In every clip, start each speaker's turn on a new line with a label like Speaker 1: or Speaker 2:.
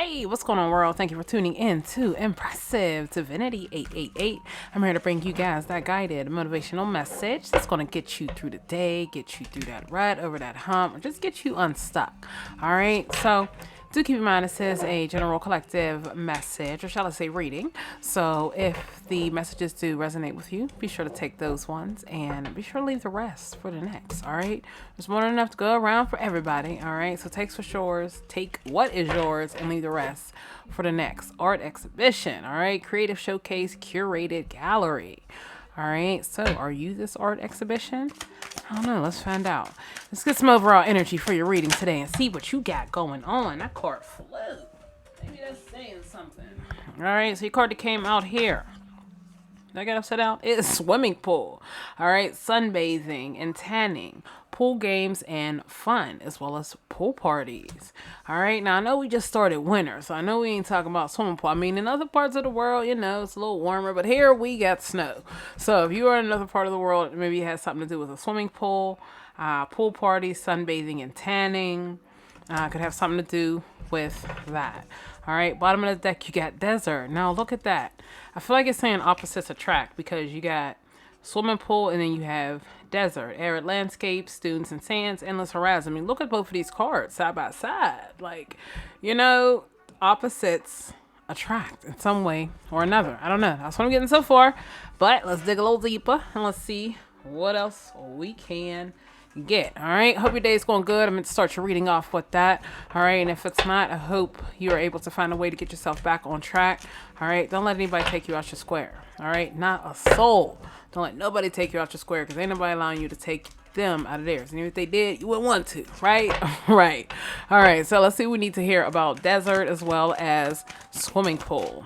Speaker 1: Hey, what's going on, world? Thank you for tuning in to Impressive Divinity 888. I'm here to bring you guys that guided motivational message that's going to get you through the day, get you through that rut, over that hump, or just get you unstuck. All right, so do keep in mind this is a general collective message, or shall I say reading. So if the messages do resonate with you, be sure to take those ones and be sure to leave the rest for the next. All right, there's more than enough to go around for everybody. All right, so take what's yours, take what is yours, and leave the rest for the next art exhibition. All right, creative showcase, curated gallery. All right, so are you this art exhibition? I don't know. Let's find out. Let's get some overall energy for your reading today and see what you got going on. That card flew. Maybe that's saying something. All right, so your card that came out here. Did I get upside down? It's swimming pool. All right, sunbathing and tanning, pool games and fun, as well as pool parties. All right, now I know we just started winter, so I know we ain't talking about swimming pool. I mean, in other parts of the world, you know, it's a little warmer, but here we got snow. So if you are in another part of the world, maybe it has something to do with a swimming pool, pool party, sunbathing and tanning. Could have something to do with that. All right, bottom of the deck, you got desert. Now look at that. I feel like it's saying opposites attract because you got swimming pool and then you have desert, arid landscapes, dunes and sands, endless horizon. I mean, look at both of these cards side by side. Like, you know, opposites attract in some way or another. I don't know. That's what I'm getting so far. But let's dig a little deeper and let's see what else we can get. All right, hope your day is going good. I'm going to start your reading off with that. All right, and if it's not, I hope you are able to find a way to get yourself back on track. All right, don't let anybody take you out your square. All right, not a soul. Don't let nobody take you out your square because ain't nobody allowing you to take them out of theirs. And if they did, you wouldn't want to, right? Right. All right, so let's see what we need to hear about desert as well as swimming pool.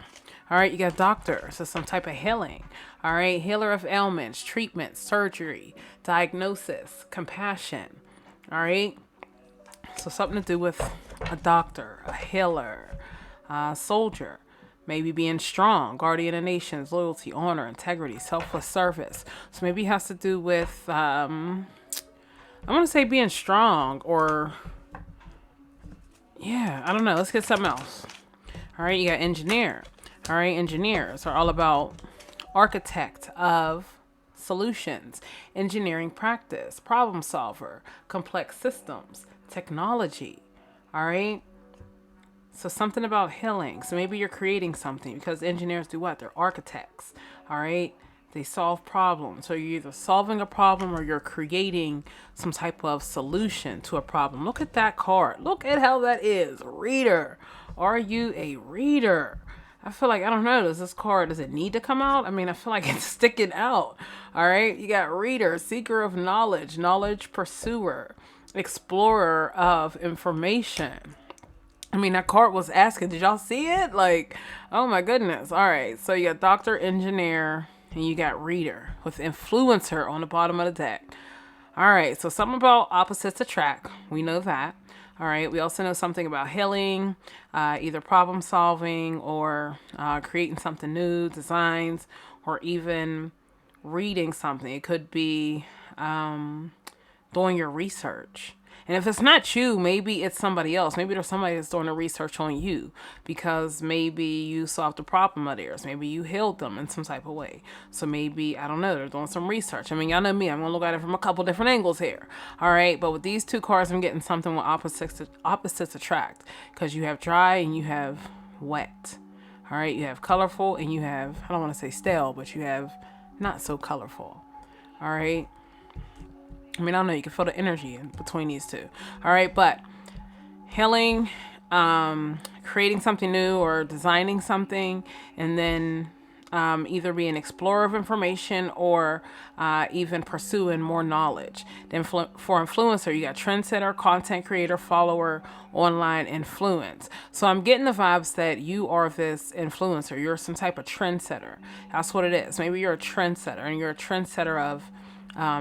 Speaker 1: All right, you got doctor, so some type of healing. All right, healer of ailments, treatment, surgery, diagnosis, compassion. All right, so something to do with a doctor, a healer, a soldier, maybe being strong, guardian of nations, loyalty, honor, integrity, selfless service. So maybe it has to do with, I'm going to say being strong or, yeah, I don't know. Let's get something else. All right, you got engineer. All right, engineers are all about architect of solutions, engineering practice, problem solver, complex systems, technology. All right. So something about healing. So maybe you're creating something because engineers do what? They're architects. All right. They solve problems. So you're either solving a problem or you're creating some type of solution to a problem. Look at that card. Look at how that is. Reader. Are you a reader? I feel like, I don't know, does it need to come out? I mean, I feel like it's sticking out. All right. You got reader, seeker of knowledge, knowledge pursuer, explorer of information. I mean, that card was asking, did y'all see it? Like, oh my goodness. All right. So you got doctor, engineer, and you got reader with influencer on the bottom of the deck. All right. So something about opposites attract. We know that. All right. We also know something about healing, either problem solving or creating something new, designs, or even reading something. It could be doing your research. And if it's not you, maybe it's somebody else. Maybe there's somebody that's doing the research on you because maybe you solved a problem of theirs. Maybe you healed them in some type of way. So maybe, I don't know, they're doing some research. I mean, y'all know me. I'm going to look at it from a couple different angles here. All right. But with these two cards, I'm getting something with opposites attract because you have dry and you have wet. All right. You have colorful and you have, I don't want to say stale, but you have not so colorful. All right. I mean, I don't know. You can feel the energy in between these two. All right. But healing, creating something new or designing something, and then either be an explorer of information or even pursuing more knowledge. Then for influencer, you got trendsetter, content creator, follower, online influence. So I'm getting the vibes that you are this influencer. You're some type of trendsetter. That's what it is. Maybe you're a trendsetter and you're a trendsetter of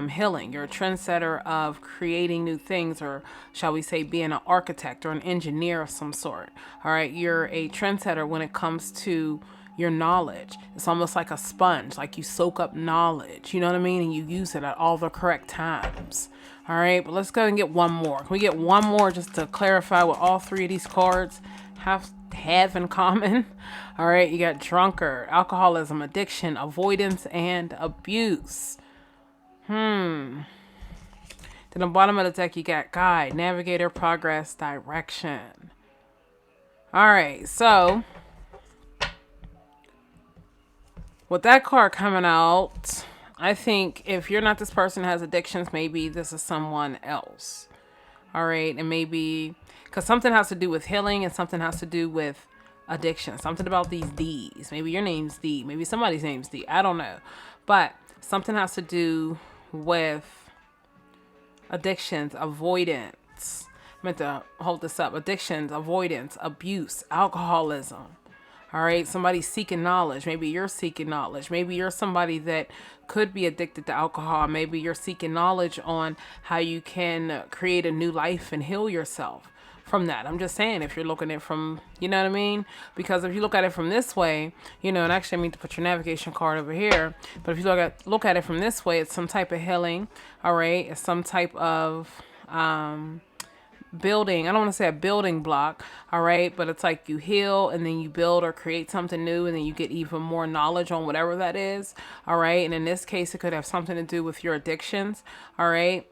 Speaker 1: healing. You're a trendsetter of creating new things, or shall we say being an architect or an engineer of some sort. All right. You're a trendsetter when it comes to your knowledge. It's almost like a sponge, like you soak up knowledge, you know what I mean? And you use it at all the correct times. All right, but let's go and get one more. Can we get one more just to clarify what all three of these cards have in common? All right, you got drunkard, alcoholism, addiction, avoidance, and abuse. Then the bottom of the deck, you got guide, navigator, progress, direction. All right, so with that card coming out, I think if you're not this person who has addictions, maybe this is someone else. All right. And maybe because something has to do with healing and something has to do with addiction. Something about these D's. Maybe your name's D. Maybe somebody's name's D. I don't know. But something has to do with addictions, avoidance. I meant to hold this up. Addictions, avoidance, abuse, alcoholism. All right. Somebody's seeking knowledge. Maybe you're seeking knowledge. Maybe you're somebody that could be addicted to alcohol. Maybe you're seeking knowledge on how you can create a new life and heal yourself from that. I'm just saying, if you're looking at it from, you know what I mean? Because if you look at it from this way, you know, and actually I mean to put your navigation card over here, but if you look at it from this way, it's some type of healing. All right. It's some type of, building. I don't want to say a building block, all right, but it's like you heal and then you build or create something new and then you get even more knowledge on whatever that is, all right. And in this case, it could have something to do with your addictions, all right,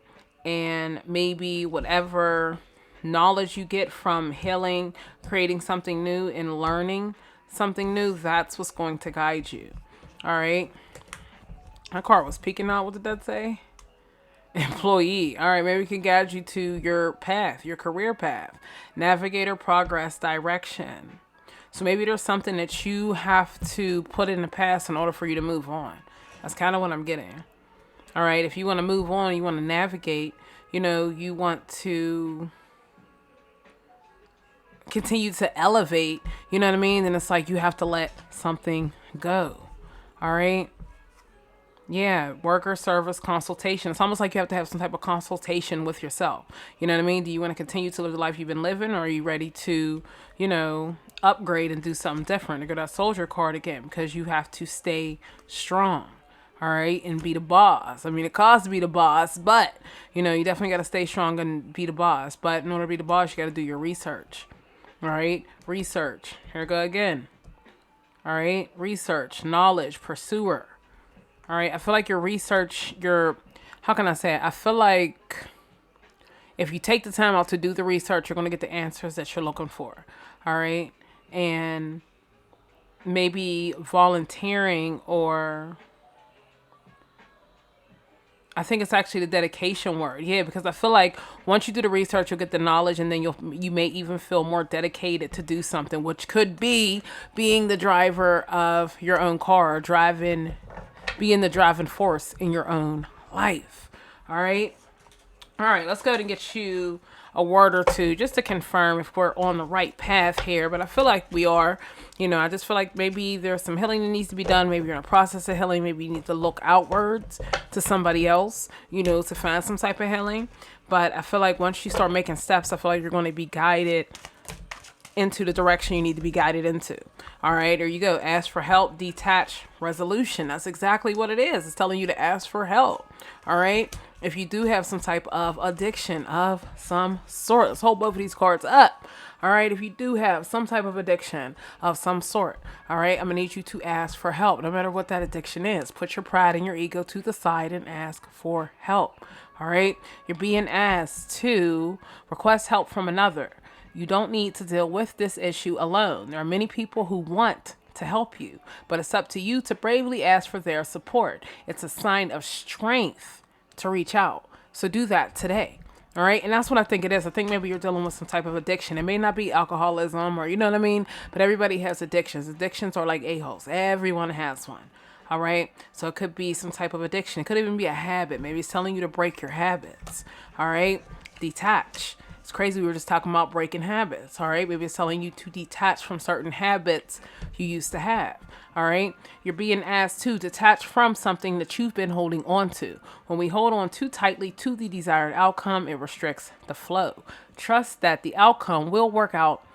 Speaker 1: and maybe whatever knowledge you get from healing, creating something new, and learning something new, that's what's going to guide you, all right. My card was peeking out. What did that say? Employee. All right, maybe we can guide you to your path, your career path. Navigator, progress, direction. So maybe there's something that you have to put in the past in order for you to move on. That's kind of what I'm getting. All right, if you want to move on, you want to navigate, you know, you want to continue to elevate, you know what I mean? Then it's like you have to let something go. All right. Yeah, worker service consultation. It's almost like you have to have some type of consultation with yourself. You know what I mean? Do you want to continue to live the life you've been living, or are you ready to, you know, upgrade and do something different? To go that soldier card again, because you have to stay strong. All right, and be the boss. I mean, it costs to be the boss, but, you know, you definitely got to stay strong and be the boss. But in order to be the boss, you got to do your research. All right, research. Here we go again. All right, research, knowledge, pursuer. All right, I feel like your research, how can I say it? I feel like if you take the time out to do the research, you're going to get the answers that you're looking for. All right. And maybe volunteering, or I think it's actually the dedication word. Yeah, because I feel like once you do the research, you'll get the knowledge, and then you may even feel more dedicated to do something, which could be being the driver of your own car, being the driving force in your own life. All right. All right. Let's go ahead and get you a word or two just to confirm if we're on the right path here. But I feel like we are. You know, I just feel like maybe there's some healing that needs to be done. Maybe you're in a process of healing. Maybe you need to look outwards to somebody else, you know, to find some type of healing. But I feel like once you start making steps, I feel like you're going to be guided into the direction you need to be guided into. All right, there you go. Ask for help, detach, resolution. That's exactly what it is. It's telling you to ask for help. All right. If you do have some type of addiction of some sort, let's hold both of these cards up. All right. If you do have some type of addiction of some sort, all right, I'm going to need you to ask for help, no matter what that addiction is. Put your pride and your ego to the side and ask for help. All right. You're being asked to request help from another. You don't need to deal with this issue alone. There are many people who want to help you, but it's up to you to bravely ask for their support. It's a sign of strength to reach out. So do that today. All right. And that's what I think it is. I think maybe you're dealing with some type of addiction. It may not be alcoholism, or, you know what I mean? But everybody has addictions. Addictions are like a-holes. Everyone has one. All right. So it could be some type of addiction. It could even be a habit. Maybe it's telling you to break your habits. All right. Detach. It's crazy. We were just talking about breaking habits. All right. Maybe it's telling you to detach from certain habits you used to have. All right. You're being asked to detach from something that you've been holding on to. When we hold on too tightly to the desired outcome, it restricts the flow. Trust that the outcome will work out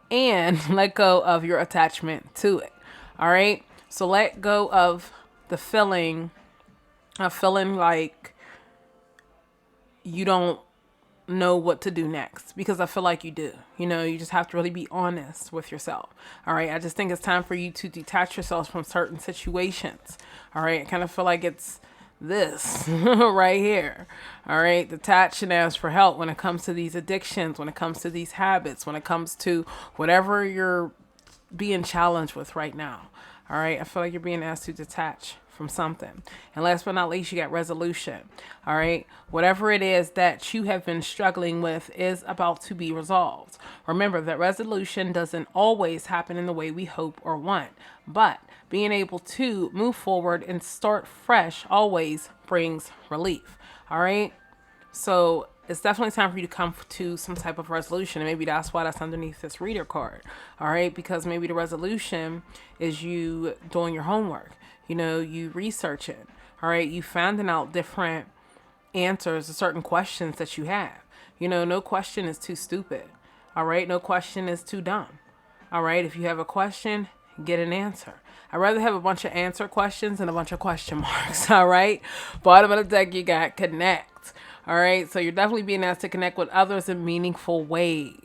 Speaker 1: and let go of your attachment to it. All right. So let go of the feeling of feeling like you don't know what to do next, because I feel like you do. You just have to really be honest with yourself. All right. I just think it's time for you to detach yourselves from certain situations. All right. I kind of feel like it's this right here. All right. Detach and ask for help when it comes to these addictions, when it comes to these habits, when it comes to whatever you're being challenged with right now. All right. I feel like you're being asked to detach from something. And last but not least, you got resolution. All right. Whatever it is that you have been struggling with is about to be resolved. Remember that resolution doesn't always happen in the way we hope or want, but being able to move forward and start fresh always brings relief. All right. So it's definitely time for you to come to some type of resolution. And maybe that's why that's underneath this reader card. All right. Because maybe the resolution is you doing your homework. You researching. All right. You finding out different answers to certain questions that you have. No question is too stupid. All right. No question is too dumb. All right. If you have a question, get an answer. I'd rather have a bunch of answer questions than a bunch of question marks. All right. Bottom of the deck, you got connect. All right. So you're definitely being asked to connect with others in meaningful ways.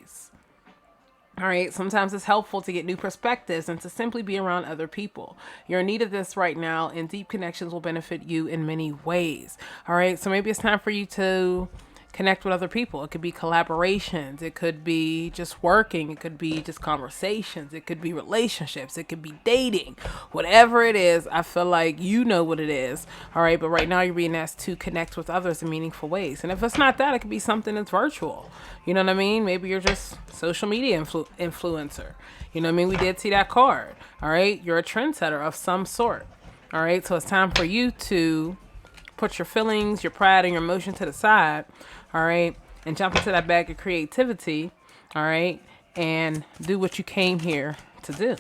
Speaker 1: All right. Sometimes it's helpful to get new perspectives and to simply be around other people. You're in need of this right now, and deep connections will benefit you in many ways. All right. So maybe it's time for you to connect with other people. It could be collaborations. It could be just working. It could be just conversations. It could be relationships. It could be dating. Whatever it is, I feel like you know what it is. All right. But right now you're being asked to connect with others in meaningful ways. And if it's not that, it could be something that's virtual. You know what I mean? Maybe you're just social media influencer. You know what I mean? We did see that card. All right. You're a trendsetter of some sort. All right. So it's time for you to put your feelings, your pride, and your emotion to the side, all right, and jump into that bag of creativity, all right, and do what you came here to do,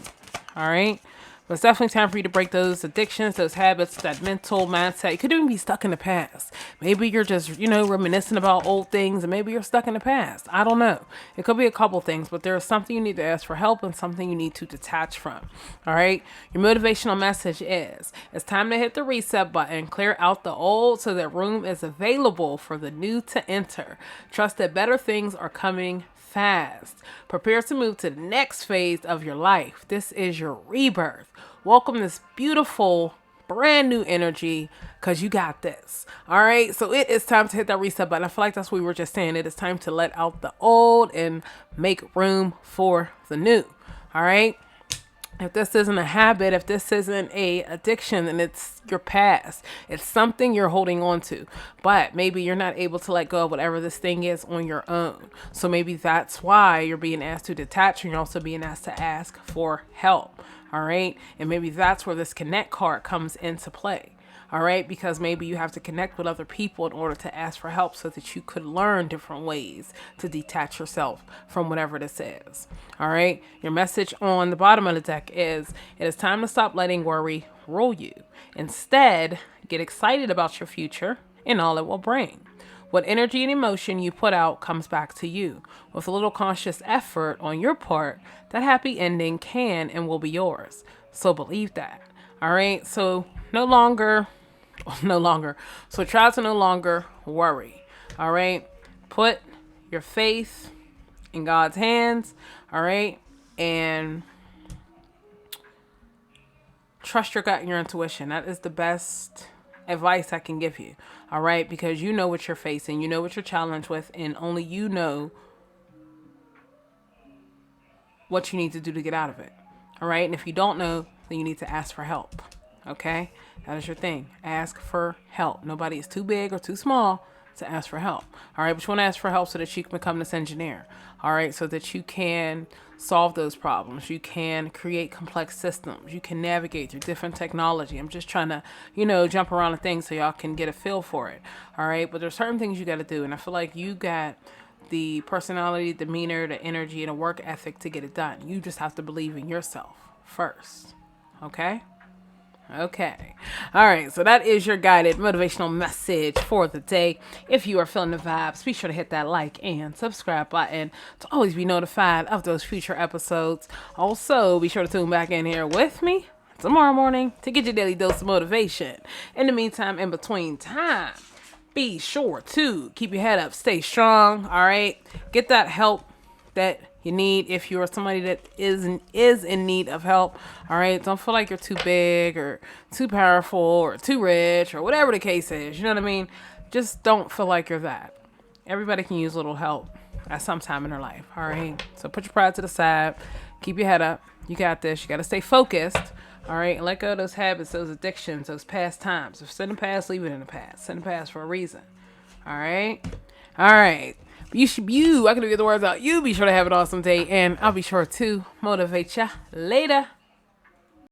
Speaker 1: all right. But it's definitely time for you to break those addictions, those habits, that mental mindset. You could even be stuck in the past. Maybe you're just, reminiscing about old things, and maybe you're stuck in the past. I don't know. It could be a couple things, but there's something you need to ask for help and something you need to detach from. All right. Your motivational message is, it's time to hit the reset button, clear out the old so that room is available for the new to enter. Trust that better things are coming fast. Prepare to move to the next phase of your life. This is your rebirth. Welcome this beautiful, brand new energy, because you got this. All right. So it is time to hit that reset button. I feel like that's what we were just saying. It is time to let out the old and make room for the new. All right. If this isn't a habit, if this isn't a addiction, then it's your past. It's something you're holding on to, but maybe you're not able to let go of whatever this thing is on your own. So maybe that's why you're being asked to detach, and you're also being asked to ask for help. All right. And maybe that's where this connect card comes into play. All right. Because maybe you have to connect with other people in order to ask for help so that you could learn different ways to detach yourself from whatever this is. All right. Your message on the bottom of the deck is, it is time to stop letting worry rule you. Instead, get excited about your future and all it will bring. What energy and emotion you put out comes back to you. With a little conscious effort on your part, that happy ending can and will be yours. So believe that. All right. So no longer. So try to no longer worry. All right. Put your faith in God's hands. All right. And trust your gut and your intuition. That is the best advice I can give you. All right. Because you know what you're facing. You know what you're challenged with. And only you know what you need to do to get out of it. All right. And if you don't know, then you need to ask for help. Okay. That is your thing. Ask for help. Nobody is too big or too small to ask for help. All right. But you want to ask for help so that you can become this engineer. All right. So that you can solve those problems. You can create complex systems. You can navigate through different technology. I'm just trying to, jump around the things so y'all can get a feel for it. All right. But there's certain things you got to do. And I feel like you got the personality, demeanor, the energy, and a work ethic to get it done. You just have to believe in yourself first. Okay. Okay. All right. So that is your guided motivational message for the day. If you are feeling the vibes, be sure to hit that like and subscribe button to always be notified of those future episodes. Also, be sure to tune back in here with me tomorrow morning to get your daily dose of motivation. In the meantime, in between time, be sure to keep your head up, stay strong, all right? Get that help that you need if you're somebody that is in need of help, all right? Don't feel like you're too big or too powerful or too rich or whatever the case is, you know what I mean? Just don't feel like you're that. Everybody can use a little help at some time in their life, all right? So put your pride to the side, keep your head up. You got this. You got to stay focused, all right? And let go of those habits, those addictions, those past times. If it's in the past, leave it in the past. It's in the past for a reason, all right? All right. I can get the words out. You be sure to have an awesome day, and I'll be sure to motivate ya later.